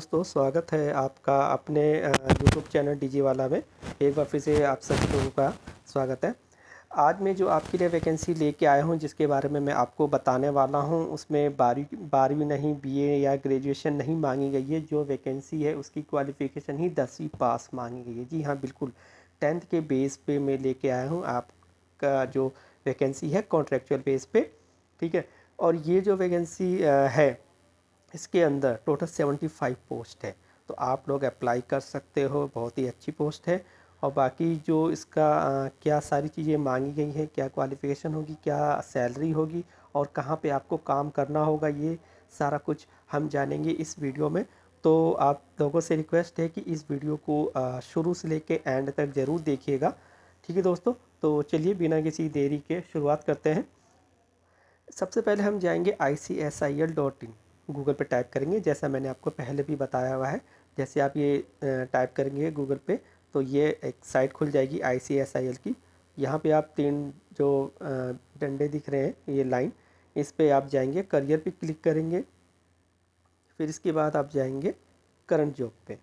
दोस्तों, स्वागत है आपका अपने यूट्यूब चैनल डीजे वाला में। एक बार फिर से आप सभी लोगों का स्वागत है। आज मैं जो आपके लिए वैकेंसी लेके आया हूं, जिसके बारे में मैं आपको बताने वाला हूं, उसमें 12वीं नहीं, बीए या ग्रेजुएशन नहीं मांगी गई है। जो वैकेंसी है उसकी क्वालिफ़िकेशन ही 10वीं पास मांगी गई है। जी हाँ, बिल्कुल 10th के बेस पे मैं लेके आया हूँ आपका जो वैकेंसी है कॉन्ट्रेक्चुअल बेस पे, ठीक है। और ये जो वैकेंसी है, इसके अंदर टोटल 75 पोस्ट है, तो आप लोग अप्लाई कर सकते हो। बहुत ही अच्छी पोस्ट है। और बाकी जो इसका क्या सारी चीज़ें मांगी गई हैं, क्या क्वालिफ़िकेशन होगी, क्या सैलरी होगी और कहाँ पे आपको काम करना होगा, ये सारा कुछ हम जानेंगे इस वीडियो में। तो आप लोगों से रिक्वेस्ट है कि इस वीडियो को शुरू से लेके एंड तक ज़रूर देखिएगा, ठीक है दोस्तों। तो चलिए बिना किसी देरी के शुरुआत करते हैं। सबसे पहले हम जाएंगे ICSIL.in, गूगल पे टाइप करेंगे, जैसा मैंने आपको पहले भी बताया हुआ है। जैसे आप ये टाइप करेंगे गूगल पे, तो ये एक साइट खुल जाएगी ICSIL की। यहाँ पे आप तीन जो डंडे दिख रहे हैं, ये लाइन, इस पे आप जाएंगे, करियर पे क्लिक करेंगे। फिर इसके बाद आप जाएंगे करंट जॉब पे।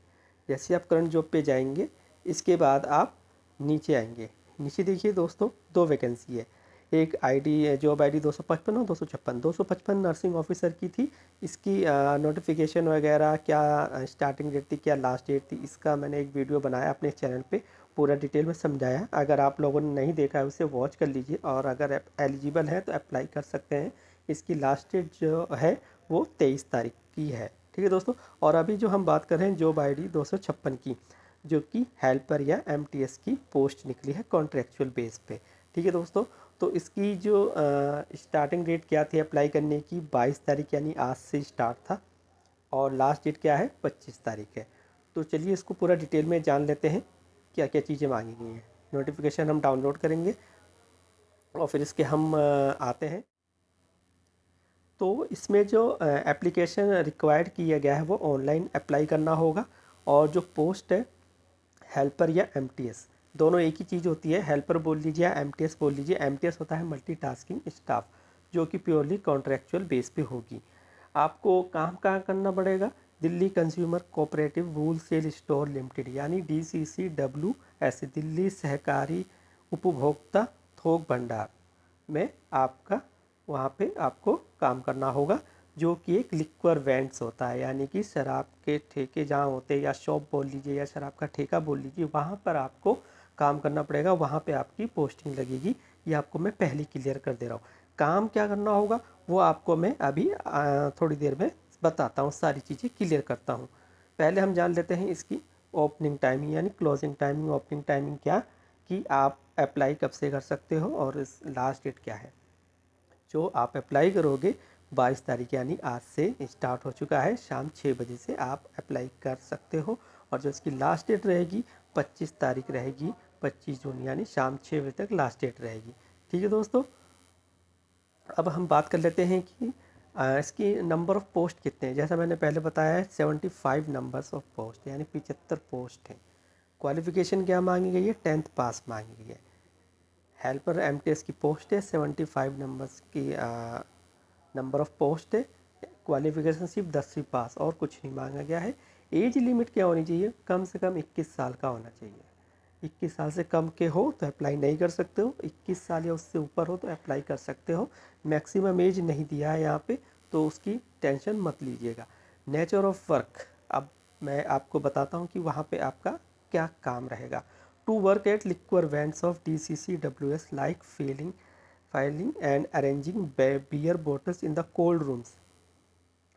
जैसे आप करंट जॉब पे जाएंगे, इसके बाद आप नीचे आएंगे। नीचे देखिए दोस्तों, दो वैकेंसी है। एक आईडी, जॉब आईडी 255 और 256। 255 नर्सिंग ऑफिसर की थी। इसकी नोटिफिकेशन वगैरह, क्या स्टार्टिंग डेट थी, क्या लास्ट डेट थी, इसका मैंने एक वीडियो बनाया अपने चैनल पे, पूरा डिटेल में समझाया। अगर आप लोगों ने नहीं देखा है उसे वॉच कर लीजिए, और अगर एलिजिबल है तो अप्लाई कर सकते हैं। इसकी लास्ट डेट जो है वो 23 तारीख की है, ठीक है दोस्तों। और अभी जो हम बात कर रहे हैं जॉब आईडी 256 की, जो कि हेल्पर या MTS की पोस्ट निकली है कॉन्ट्रेक्चुअल बेस पे, ठीक है दोस्तों। तो इसकी जो स्टार्टिंग डेट क्या थी अप्लाई करने की, 22 तारीख, यानी आज से स्टार्ट था। और लास्ट डेट क्या है, 25 तारीख है। तो चलिए इसको पूरा डिटेल में जान लेते हैं, क्या क्या चीज़ें मांगी गई हैं। नोटिफिकेशन हम डाउनलोड करेंगे और फिर इसके हम आते हैं। तो इसमें जो एप्लीकेशन रिक्वायर्ड किया गया है वो ऑनलाइन अप्लाई करना होगा। और जो पोस्ट है हेल्पर या MTS, दोनों एक ही चीज़ होती है। हेल्पर बोल लीजिए या MTS बोल लीजिए। MTS होता है मल्टीटास्किंग स्टाफ, जो कि प्योरली कॉन्ट्रेक्चुअल बेस पे होगी। आपको काम कहाँ करना पड़ेगा, Delhi consumer cooperative wholesale store limited, यानी DCCWS, दिल्ली सहकारी उपभोक्ता थोक भंडार में आपका वहाँ पे आपको काम करना होगा, जो कि एक लिक्वर वेंट्स होता है, यानी कि शराब के ठेके जहाँ होते हैं, या शॉप बोल लीजिए या शराब का ठेका बोल लीजिए, वहाँ पर आपको काम करना पड़ेगा। वहाँ पे आपकी पोस्टिंग लगेगी। ये आपको मैं पहले क्लियर कर दे रहा हूँ। काम क्या करना होगा वो आपको मैं अभी थोड़ी देर में बताता हूँ, सारी चीज़ें क्लियर करता हूँ। पहले हम जान लेते हैं इसकी ओपनिंग टाइमिंग यानी क्लोजिंग टाइमिंग। ओपनिंग टाइमिंग क्या, कि आप अप्लाई कब से कर सकते हो और इस लास्ट डेट क्या है। जो आप अप्लाई करोगे 22 तारीख, यानी आज से स्टार्ट हो चुका है, शाम 6 बजे से आप अप्लाई कर सकते हो। और जो इसकी लास्ट डेट रहेगी 25 तारीख रहेगी, 25 जून, यानी शाम 6 बजे तक लास्ट डेट रहेगी, ठीक है दोस्तों। अब हम बात कर लेते हैं कि इसकी नंबर ऑफ़ पोस्ट कितने हैं। जैसा मैंने पहले बताया है, 75 नंबर्स ऑफ पोस्ट, यानी 75 पोस्ट हैं। क्वालिफ़िकेशन क्या मांगी गई है, 10th पास मांगी गई है। हेल्पर MTS की पोस्ट है, 75 नंबर्स की नंबर ऑफ़ पोस्ट है। क्वालिफ़िकेशन सिर्फ 10वीं पास, और कुछ नहीं मांगा गया है। एज लिमिट क्या होनी चाहिए, कम से कम 21 साल का होना चाहिए। 21 साल से कम के हो तो अप्लाई नहीं कर सकते हो, 21 साल या उससे ऊपर हो तो अप्लाई कर सकते हो। मैक्सिमम एज नहीं दिया है यहाँ पे, तो उसकी टेंशन मत लीजिएगा। नेचर ऑफ वर्क, अब मैं आपको बताता हूँ कि वहाँ पे आपका क्या काम रहेगा। To work at liquor vends of DCCWS like filing and arranging beer bottles in the cold rooms.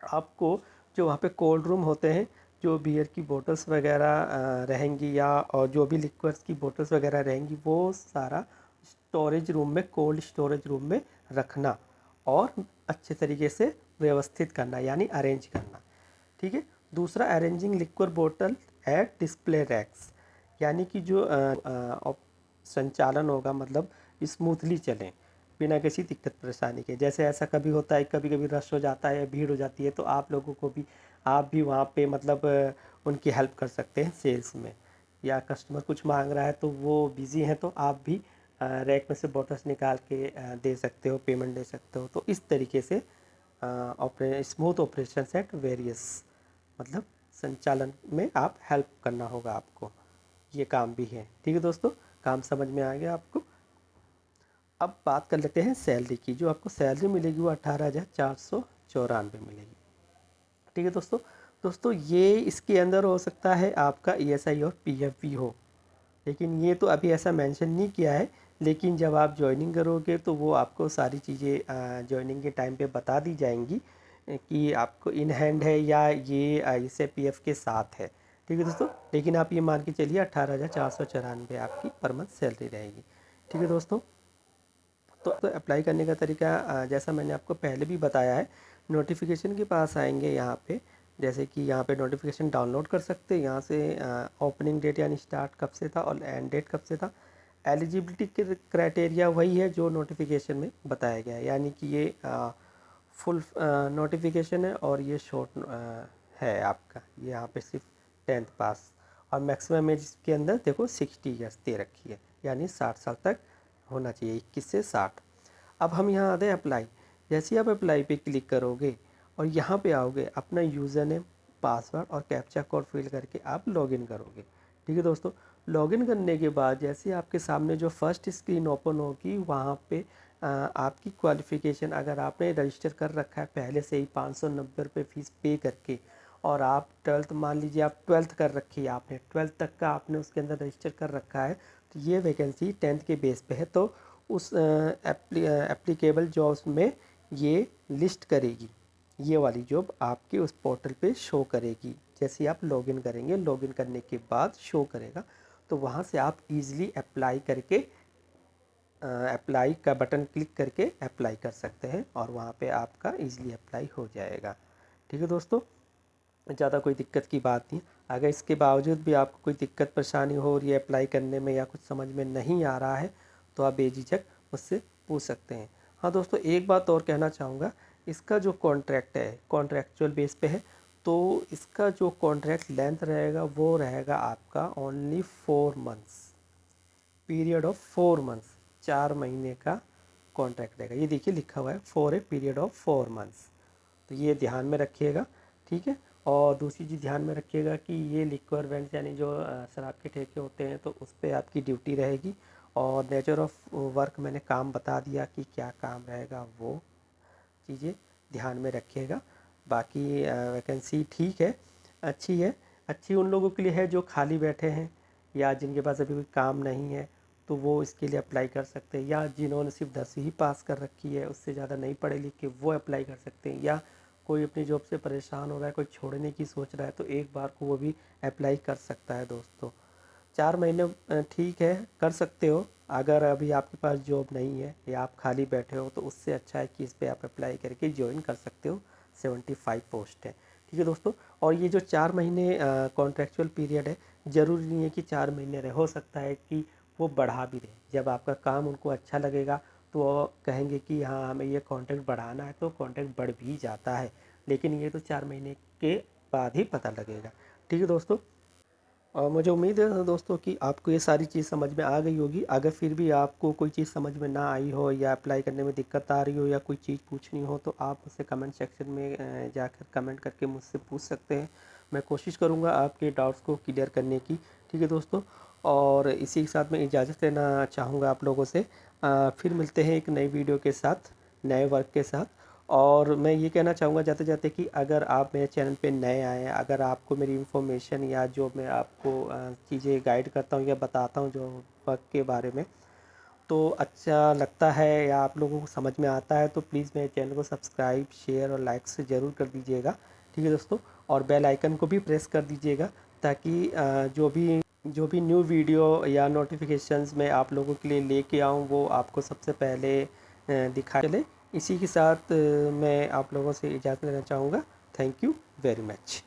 आपको जो वहाँ पे कोल्ड रूम होते हैं, जो बियर की बोतल्स वगैरह रहेंगी, या और जो भी लिक्वर्स की बोतल्स वगैरह रहेंगी, वो सारा स्टोरेज रूम में, कोल्ड स्टोरेज रूम में रखना और अच्छे तरीके से व्यवस्थित करना, यानी अरेंज करना, ठीक है। दूसरा, अरेंजिंग लिक्वर बोतल एट डिस्प्ले रैक्स, यानी कि जो संचालन होगा, मतलब स्मूथली चलें बिना किसी दिक्कत परेशानी के। जैसे ऐसा कभी होता है, कभी कभी रश हो जाता है या भीड़ हो जाती है, तो आप लोगों को भी, आप भी वहाँ पे मतलब उनकी हेल्प कर सकते हैं सेल्स में। या कस्टमर कुछ मांग रहा है तो वो बिज़ी हैं, तो आप भी रैक में से बॉटल्स निकाल के दे सकते हो, पेमेंट दे सकते हो। तो इस तरीके से स्मूथ ऑपरेशन एट वेरियस, मतलब संचालन में आप हेल्प करना होगा आपको, ये काम भी है। ठीक है दोस्तों, काम समझ में आ गया आपको। अब बात कर लेते हैं सैलरी की। जो आपको सैलरी मिलेगी वो 18,494 मिलेगी। ठीक है दोस्तों। दोस्तों ये इसके अंदर हो सकता है आपका ESI और PF भी हो, लेकिन ये तो अभी ऐसा मेंशन नहीं किया है। लेकिन जब आप ज्वाइनिंग करोगे तो वो आपको सारी चीज़ें ज्वाइनिंग के टाइम पे बता दी जाएंगी कि आपको इन हैंड है या ये इससे PF के साथ है। ठीक है दोस्तों, लेकिन आप ये मान के चलिए 18,494 आपकी पर मंथ सैलरी रहेगी। ठीक है दोस्तों। तो अप्लाई करने का तरीका जैसा मैंने आपको पहले भी बताया है, नोटिफिकेशन के पास आएंगे यहाँ पे। जैसे कि यहाँ पे नोटिफिकेशन डाउनलोड कर सकते हैं यहाँ से। ओपनिंग डेट यानी स्टार्ट कब से था और एंड डेट कब से था। एलिजिबिलिटी के क्राइटेरिया वही है जो नोटिफिकेशन में बताया गया है, यानी कि ये फुल नोटिफिकेशन है और ये शॉर्ट है आपका। ये यहाँ पे सिर्फ 10th पास और मैक्सिमम एज इसके अंदर देखो 60 ईयर्स दे रखी है, यानी 60 साल तक होना चाहिए, 21 से 60। अब हम यहाँ आते हैं अप्लाई। जैसे ही आप अप्लाई पे क्लिक करोगे और यहाँ पे आओगे, अपना यूज़र नेम, पासवर्ड और कैप्चा कोड फिल करके आप लॉगिन करोगे। ठीक है दोस्तों। लॉगिन करने के बाद जैसे आपके सामने जो फर्स्ट स्क्रीन ओपन होगी, वहाँ पे आपकी क्वालिफ़िकेशन, अगर आपने रजिस्टर कर रखा है पहले से ही 590 रुपये फ़ीस पे करके, और आप 12th, मान लीजिए आप 12th कर रखी है, आपने 12th तक का आपने उसके अंदर रजिस्टर कर रखा है, तो ये वैकेंसी 10th के बेस पे है, तो उस एप्लीकेबल जॉब्स में ये लिस्ट करेगी। ये वाली जॉब आपके उस पोर्टल पे शो करेगी। जैसे आप लॉगिन करेंगे, लॉगिन करने के बाद शो करेगा, तो वहाँ से आप इजीली अप्लाई करके अप्लाई का बटन क्लिक करके अप्लाई कर सकते हैं और वहाँ पे आपका इजीली अप्लाई हो जाएगा। ठीक है दोस्तों, ज़्यादा कोई दिक्कत की बात नहीं। अगर इसके बावजूद भी आपको कोई दिक्कत परेशानी हो रही है अप्लाई करने में या कुछ समझ में नहीं आ रहा है, तो आप बेझिझक मुझसे पूछ सकते हैं। हाँ दोस्तों, एक बात और कहना चाहूँगा, इसका जो कॉन्ट्रैक्ट है कॉन्ट्रैक्चुअल बेस पे है, तो इसका जो कॉन्ट्रैक्ट लेंथ रहेगा वो रहेगा आपका only 4 months, period of 4 months, 4 महीने का कॉन्ट्रैक्ट रहेगा। ये देखिए लिखा हुआ है for a period of 4 months, तो ये ध्यान में रखिएगा। ठीक है। और दूसरी चीज़ ध्यान में रखिएगा कि ये लिक्विड यानी जो शराब के ठेके होते हैं, तो उस पर आपकी ड्यूटी रहेगी। और नेचर ऑफ वर्क मैंने काम बता दिया कि क्या काम रहेगा, वो चीज़ें ध्यान में रखिएगा। बाकी वैकेंसी ठीक है, अच्छी है। अच्छी उन लोगों के लिए है जो खाली बैठे हैं या जिनके पास अभी कोई काम नहीं है, तो वो इसके लिए अप्लाई कर सकते हैं, या जिन्होंने सिर्फ 10वीं पास कर रखी है, उससे ज़्यादा नहीं पढ़े लिखे, वो अप्लाई कर सकते हैं। या कोई अपनी जॉब से परेशान हो रहा है, कोई छोड़ने की सोच रहा है, तो एक बार को वो भी अप्लाई कर सकता है दोस्तों। 4 महीने ठीक है, कर सकते हो। अगर अभी आपके पास जॉब नहीं है या आप खाली बैठे हो, तो उससे अच्छा है कि इस पर आप अप्लाई करके ज्वाइन कर सकते हो। 75 पोस्ट है। ठीक है दोस्तों। और ये जो 4 महीने कॉन्ट्रेक्चुअल पीरियड है, ज़रूरी नहीं है कि 4 महीने रहे, हो सकता है कि वो बढ़ा भी रहे। जब आपका काम उनको अच्छा लगेगा तो वो कहेंगे कि हाँ हमें ये कॉन्ट्रैक्ट बढ़ाना है, तो कॉन्ट्रैक्ट बढ़ भी जाता है, लेकिन ये तो 4 महीने के बाद ही पता लगेगा। ठीक है दोस्तों। और मुझे उम्मीद है दोस्तों कि आपको ये सारी चीज़ समझ में आ गई होगी। अगर फिर भी आपको कोई चीज़ समझ में ना आई हो या अप्लाई करने में दिक्कत आ रही हो या कोई चीज़ पूछनी हो, तो आप मुझसे कमेंट सेक्शन में जाकर कमेंट करके मुझसे पूछ सकते हैं। मैं कोशिश करूँगा आपके डाउट्स को क्लियर करने की। ठीक है दोस्तों। और इसी के साथ मैं इजाज़त लेना चाहूँगा आप लोगों से। फिर मिलते हैं एक नई वीडियो के साथ, नए वर्क के साथ। और मैं ये कहना चाहूँगा जाते जाते कि अगर आप मेरे चैनल पे नए आए हैं, अगर आपको मेरी इन्फॉर्मेशन या जो मैं आपको चीज़ें गाइड करता हूँ या बताता हूँ जो वर्क के बारे में, तो अच्छा लगता है या आप लोगों को समझ में आता है, तो प्लीज़ मेरे चैनल को सब्सक्राइब, शेयर और लाइक से ज़रूर कर दीजिएगा। ठीक है दोस्तों। और बेल आइकन को भी प्रेस कर दीजिएगा, ताकि जो भी न्यू वीडियो या नोटिफिकेशंस मैं आप लोगों के लिए लेके आऊँ, वो आपको सबसे पहले दिखा चले। इसी के साथ मैं आप लोगों से इजाज़त लेना चाहूँगा। Thank you very much.